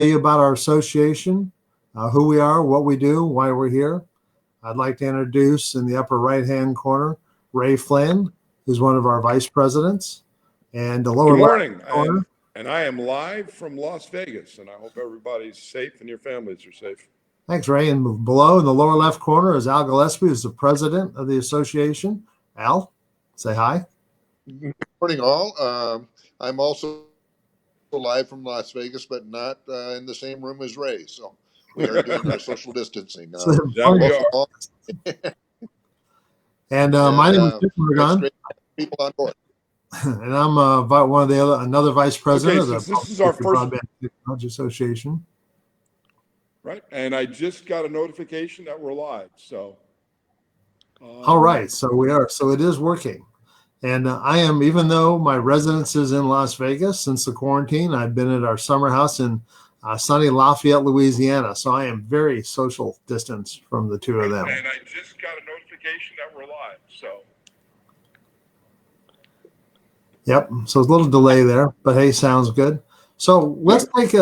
you about our association, who we are, what we do, why we're here. I'd like to introduce in the upper right-hand corner, Ray Flynn, who's one of our vice presidents, and the lower Good morning, left corner. and I am live from Las Vegas, and I hope everybody's safe and your families are safe. Thanks, Ray. And below in the lower left corner is Al Gillespie, who's the president of the association. Al, say hi. Good morning, all. I'm also live from Las Vegas, but not in the same room as Ray. So we are doing our social distancing. And my name is Chip Morgan. People on board. And I'm another vice president of the this is our first Broadband Technology Association. Right, and I just got a notification that we're live. So, all right, so we are. So it is working, and I am. Even though my residence is in Las Vegas since the quarantine, I've been at our summer house in sunny Lafayette, Louisiana. So I am very social distance from the two of them. And I just got a notification that we're live. So. Yep. So a little delay there, but hey, sounds good. So let's take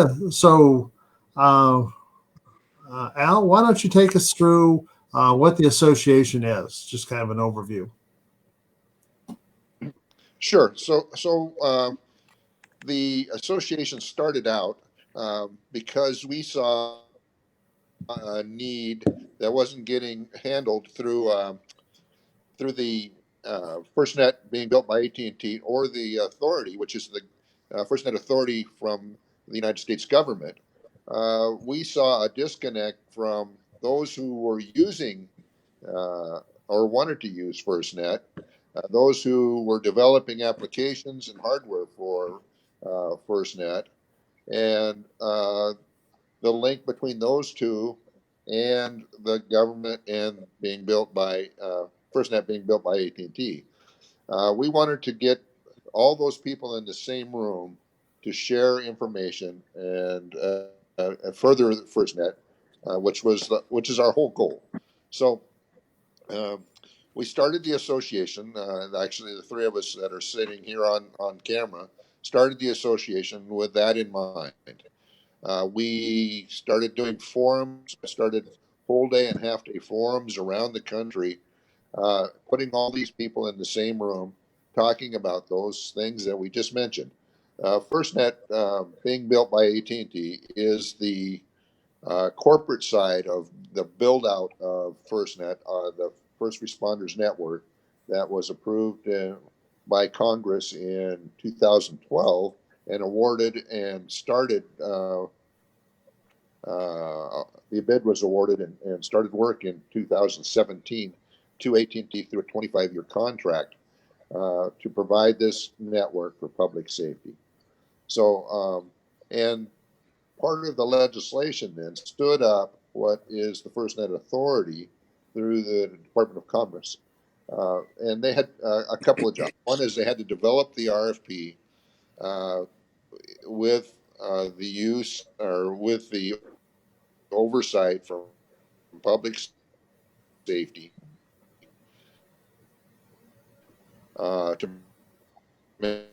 Al, why don't you take us through what the association is? Just kind of an overview. Sure. So the association started out because we saw a need that wasn't getting handled through the FirstNet being built by AT&T or the authority, which is the FirstNet authority from the United States government. We saw a disconnect from those who were using or wanted to use FirstNet, those who were developing applications and hardware for FirstNet, and the link between those two and the government and being built by FirstNet being built by AT&T. We wanted to get all those people in the same room to share information and further FirstNet, which is our whole goal. So we started the association. Actually, the three of us that are sitting here on camera started the association with that in mind. We started doing forums. Started whole day and half day forums around the country, putting all these people in the same room, talking about those things that we just mentioned. FirstNet, being built by AT&T, is the corporate side of the build out of FirstNet, the First Responders Network, that was approved by Congress in 2012 and awarded and started. The bid was awarded and started work in 2017 to AT&T through a 25-year contract to provide this network for public safety. So, and part of the legislation then stood up what is the FirstNet Authority through the Department of Commerce. And they had a couple of jobs. One is they had to develop the RFP with the use or with the oversight from public safety to make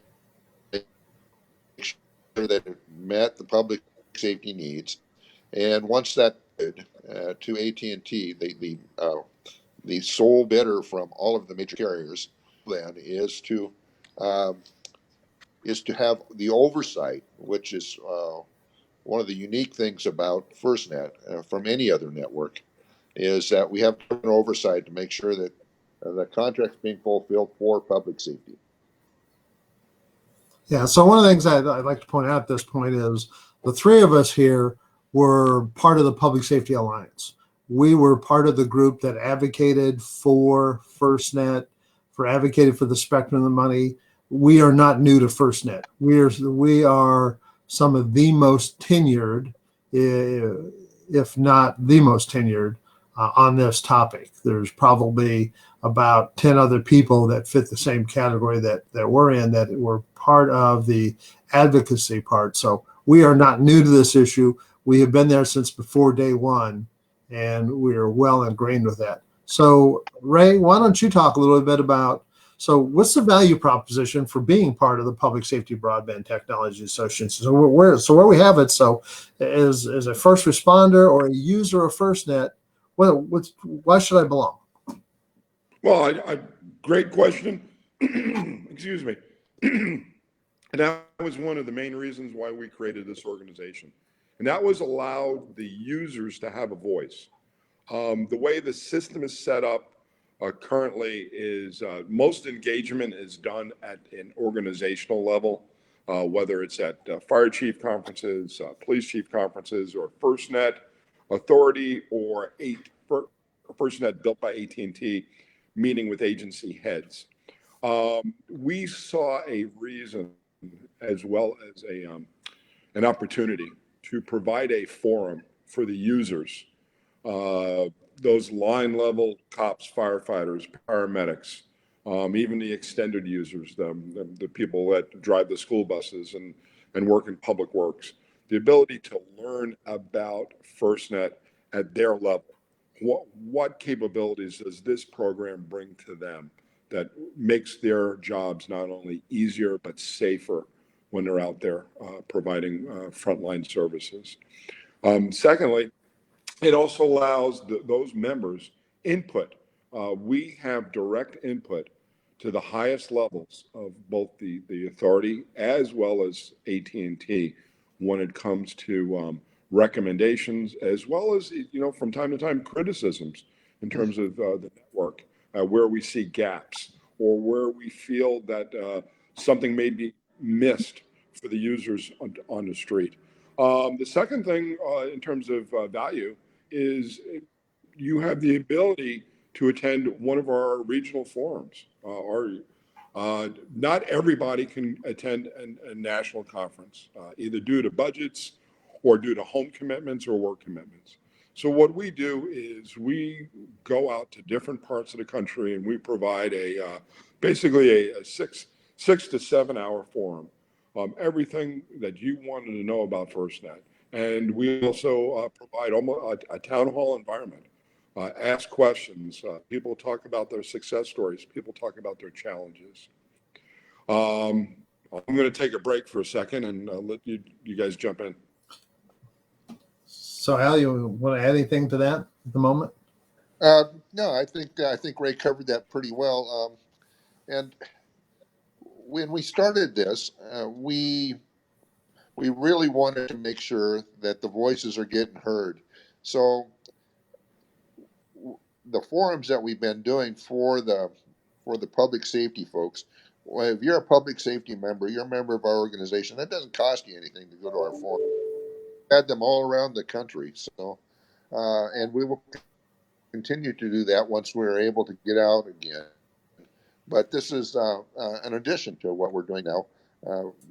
sure that it met the public safety needs. And once that to AT&T, the sole bidder from all of the major carriers, then is to have the oversight, which is one of the unique things about FirstNet from any other network, is that we have an oversight to make sure that the contract's being fulfilled for public safety. Yeah, so one of the things I'd like to point out at this point is the three of us here were part of the Public Safety Alliance. We were part of the group that advocated for FirstNet, advocated for the spectrum and the money. We are not new to FirstNet. We are some of the most tenured, if not the most tenured, on this topic. There's probably about 10 other people that fit the same category that we're in, that were part of the advocacy part. So we are not new to this issue. We have been there since before day one, and we are well ingrained with that. So Ray, why don't you talk a little bit about So what's the value proposition for being part of the Public Safety Broadband Technology Association? So where we have it, so as a first responder or a user of FirstNet, why should I belong? Well, great question. Excuse me. And that was one of the main reasons why we created this organization. And that was allow the users to have a voice. The way the system is set up currently is most engagement is done at an organizational level, whether it's at fire chief conferences, police chief conferences, or FirstNet Authority, or FirstNet built by AT&T, meeting with agency heads. We saw a reason as well as an opportunity to provide a forum for the users, those line level cops, firefighters, paramedics, even the extended users, the people that drive the school buses and work in public works, the ability to learn about FirstNet at their level. What capabilities does this program bring to them that makes their jobs not only easier but safer when they're out there providing frontline services? Secondly, it also allows those members input. We have direct input to the highest levels of both the authority as well as AT&T when it comes to recommendations, as well as, from time to time, criticisms in terms of the network, where we see gaps or where we feel that something may be missed for the users on the street. The second thing in terms of value is you have the ability to attend one of our regional forums. Not everybody can attend a national conference, either due to budgets or due to home commitments or work commitments. So what we do is we go out to different parts of the country and we provide basically a 6 to 7 hour forum. Everything that you wanted to know about FirstNet. And we also provide almost a town hall environment. Ask questions. People talk about their success stories. People talk about their challenges. I'm going to take a break for a second and let you guys jump in. So Al, you want to add anything to that at the moment? No, I think Ray covered that pretty well. And when we started this, we really wanted to make sure that the voices are getting heard. So the forums that we've been doing for the public safety folks, well, if you're a public safety member, you're a member of our organization. That doesn't cost you anything to go to our forum. We had them all around the country. So, and we will continue to do that once we're able to get out again. But this is an addition to what we're doing now,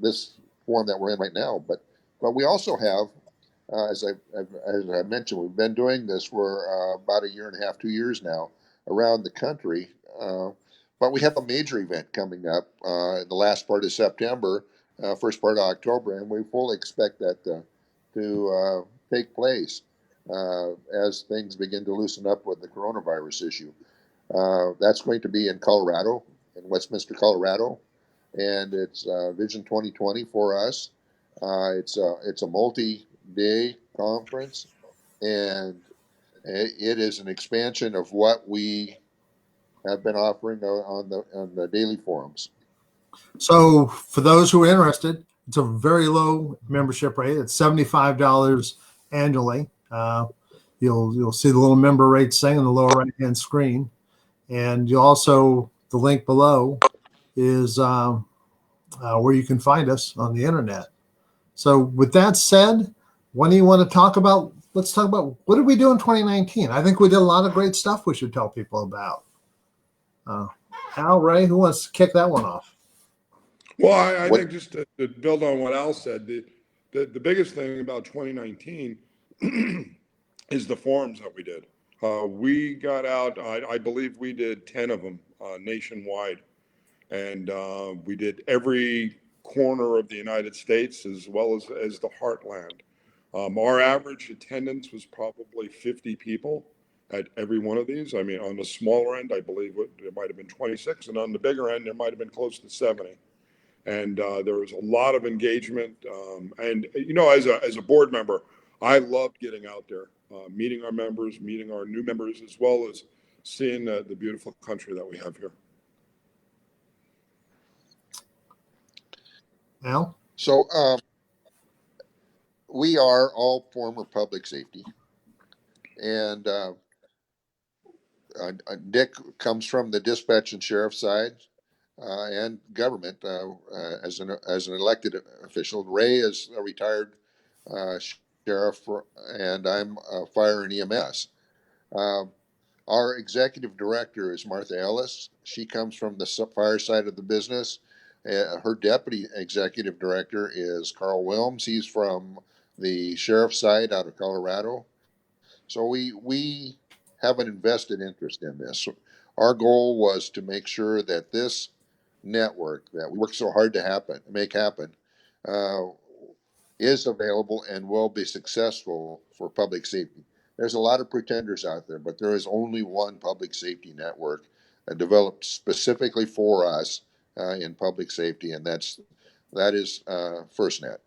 this forum that we're in right now. But we also have, as I mentioned, we've been doing this for about a year and a half, 2 years now around the country. But we have a major event coming up in the last part of September, first part of October, and we fully expect that to take place as things begin to loosen up with the coronavirus issue. That's going to be in Colorado, in Westminster, Colorado, and it's Vision 2020 for us. It's a multi-day conference, and it is an expansion of what we have been offering on the daily forums. So for those who are interested, it's a very low membership rate. It's $75 annually. You'll see the little member rate saying on the lower right-hand screen. And you also, the link below is where you can find us on the internet. So with that said, what do you want to talk about? Let's talk about what did we do in 2019? I think we did a lot of great stuff we should tell people about. Al, Ray, who wants to kick that one off? Well, I think just to build on what Al said, the biggest thing about 2019 is the forums that we did. We got out, I believe we did 10 of them nationwide. And we did every corner of the United States as well as the heartland. Our average attendance was probably 50 people. at every one of these. I mean, on the smaller end, I believe there might have been 26, and on the bigger end, there might have been close to 70. And there was a lot of engagement. And as a board member, I loved getting out there, meeting our members, meeting our new members, as well as seeing the beautiful country that we have here. Al? So we are all former public safety, and Dick comes from the dispatch and sheriff side and government as an elected official. Ray is a retired sheriff, and I'm fire and EMS. Our executive director is Martha Ellis. She comes from the fire side of the business. Her deputy executive director is Carl Wilms. He's from the sheriff's side out of Colorado. So we have an invested interest in this. Our goal was to make sure that this network that we work so hard to make happen uh, is available and will be successful for public safety. There's a lot of pretenders out there, but there is only one public safety network developed specifically for us in public safety, and that is FirstNet.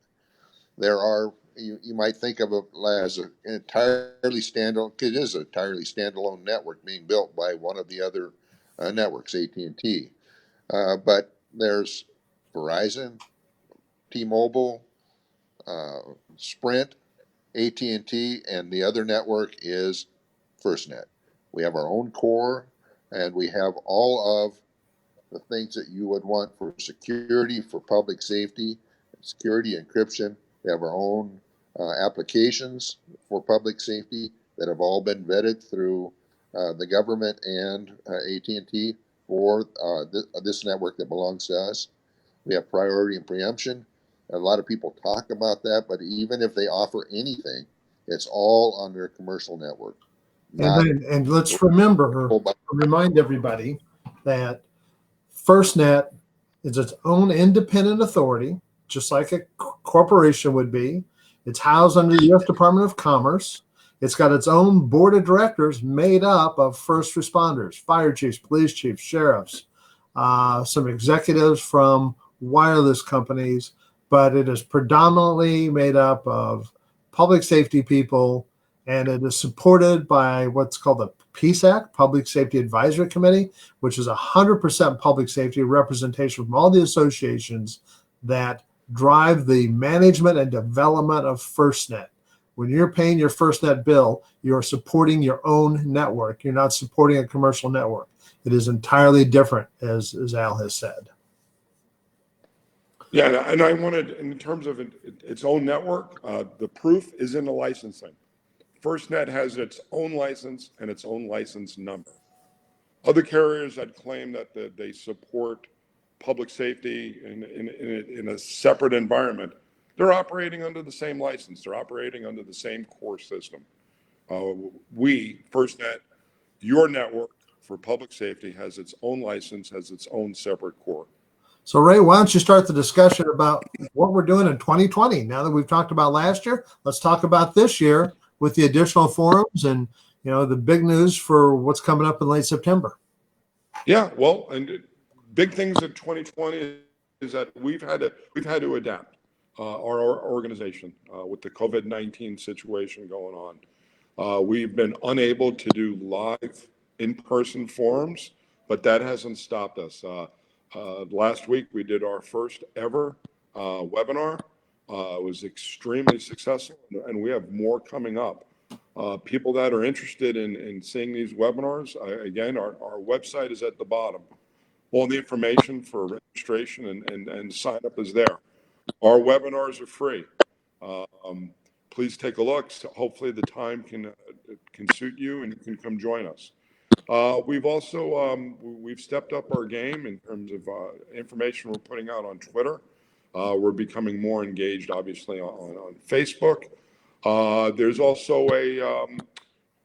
There are you might think of it as an entirely standalone. It is an entirely standalone network being built by one of the other networks, AT&T. But there's Verizon, T-Mobile, Sprint, AT&T, and the other network is FirstNet. We have our own core, and we have all of the things that you would want for security, for public safety, security encryption. We have our own applications for public safety that have all been vetted through the government and AT&T for this network that belongs to us. We have priority and preemption. A lot of people talk about that, but even if they offer anything, it's all on their commercial network. And let's remind everybody that FirstNet is its own independent authority, just like a corporation would be. It's housed under the U.S. Department of Commerce. It's got its own board of directors made up of first responders, fire chiefs, police chiefs, sheriffs, some executives from wireless companies, but it is predominantly made up of public safety people, and it is supported by what's called the PSAC, Public Safety Advisory Committee, which is 100% public safety representation from all the associations that drive the management and development of FirstNet. When you're paying your FirstNet bill, you're supporting your own network. You're not supporting a commercial network. It is entirely different, as Al has said. Yeah, and I wanted, in terms of its own network, the proof is in the licensing. FirstNet has its own license and its own license number. Other carriers that claim that they support public safety in a separate environment, they're operating under the same license. They're operating under the same core system. We, FirstNet, your network for public safety, has its own license, has its own separate core. So, Ray, why don't you start the discussion about what we're doing in 2020? Now that we've talked about last year, let's talk about this year with the additional forums and, the big news for what's coming up in late September. Yeah, well, and big things in 2020 is that we've had to adapt our organization with the COVID-19 situation going on. We've been unable to do live in-person forums, but that hasn't stopped us. Last week, we did our first ever webinar. It was extremely successful, and we have more coming up. People that are interested in seeing these webinars, again, our website is at the bottom. All the information for registration and sign up is there. Our webinars are free. Please take a look. So hopefully the time can suit you and you can come join us. We've also we've stepped up our game in terms of information we're putting out on Twitter. We're becoming more engaged, obviously, on Facebook. There's also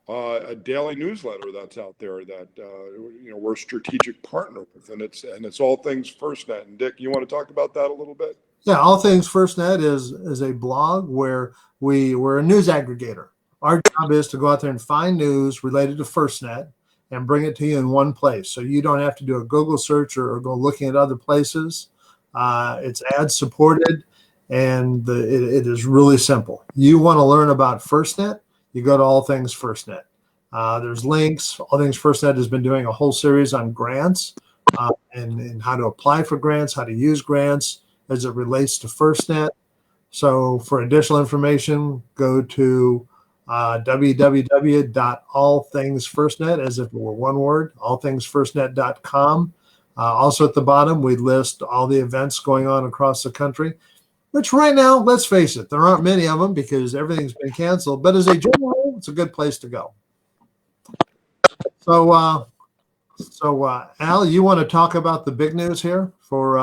a daily newsletter that's out there that we're a strategic partner with, and it's all things FirstNet. And Dick, you want to talk about that a little bit? Yeah, All Things FirstNet is a blog where we're a news aggregator. Our job is to go out there and find news related to FirstNet and bring it to you in one place. So you don't have to do a Google search or go looking at other places. It's ad supported, and it is really simple. You want to learn about FirstNet, you go to All Things FirstNet. There's links. All Things FirstNet has been doing a whole series on grants and how to apply for grants, how to use grants as it relates to FirstNet. So for additional information, go to www.allthingsfirstnet, as if it were one word, allthingsfirstnet.com. Also at the bottom, we list all the events going on across the country, which right now, let's face it, there aren't many of them because everything's been canceled. But as a general rule, it's a good place to go. So, Al, you want to talk about the big news here for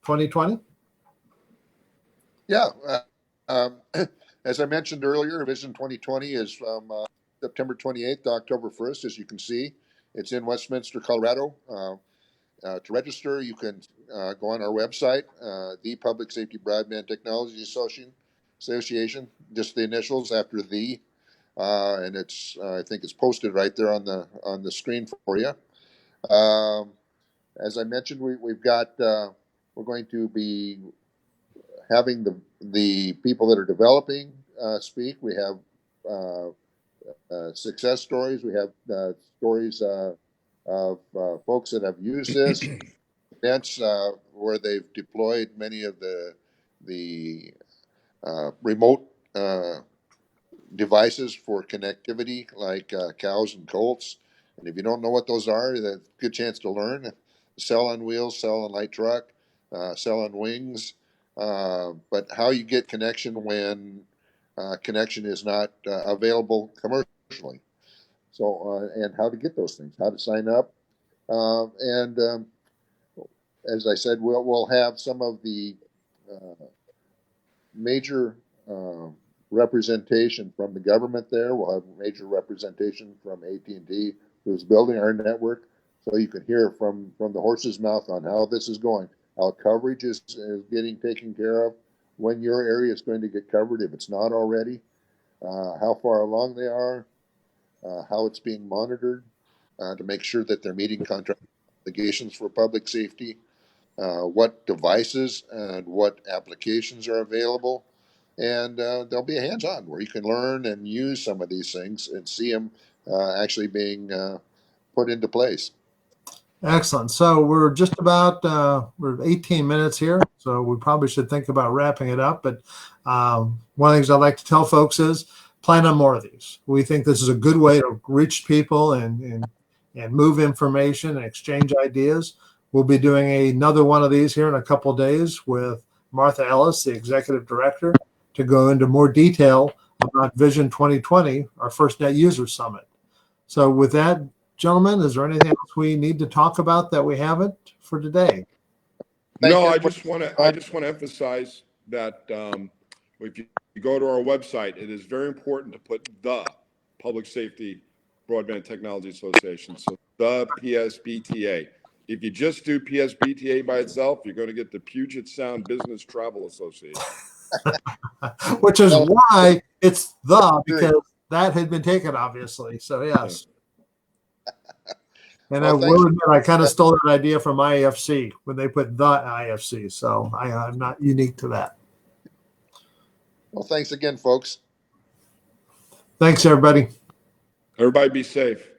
2020? Yeah. As I mentioned earlier, Vision 2020 is from September 28th to October 1st, as you can see. It's in Westminster, Colorado. To register, you can go on our website, the Public Safety Broadband Technology Association, just the initials after the, and it's I think it's posted right there on the screen for you. As I mentioned, we've got we're going to be having the people that are developing speak. We have success stories. We have stories of folks that have used this, events where they've deployed many of the remote devices for connectivity, like cows and colts. And if you don't know what those are, that's a good chance to learn. Cell on wheels, cell on light truck, cell on wings. But how you get connection when connection is not available commercially. So, and how to get those things, how to sign up. And as I said, we'll have some of the major representation from the government there. We'll have major representation from AT&T, who's building our network, so you can hear from the horse's mouth on how this is going, how coverage is getting taken care of, when your area is going to get covered if it's not already, how far along they are, how it's being monitored to make sure that they're meeting contract obligations for public safety, what devices and what applications are available. And there'll be a hands-on where you can learn and use some of these things and see them actually being put into place. Excellent. So we're just about we're 18 minutes here, so we probably should think about wrapping it up. But one of the things I'd like to tell folks is plan on more of these. We think this is a good way to reach people and move information and exchange ideas. We'll be doing another one of these here in a couple of days with Martha Ellis, the executive director, to go into more detail about Vision 2020, our FirstNet User Summit. So with that, gentlemen, is there anything else we need to talk about that we haven't for today? No, I just want to emphasize that if you go to our website, it is very important to put the Public Safety Broadband Technology Association. So the PSBTA. If you just do PSBTA by itself, you're going to get the Puget Sound Business Travel Association. Which is why it's because that had been taken, obviously. So yes. And I will admit, I kind of stole that idea from IFC when they put the IFC. So I'm not unique to that. Well, thanks again, folks. Thanks, everybody. Everybody be safe.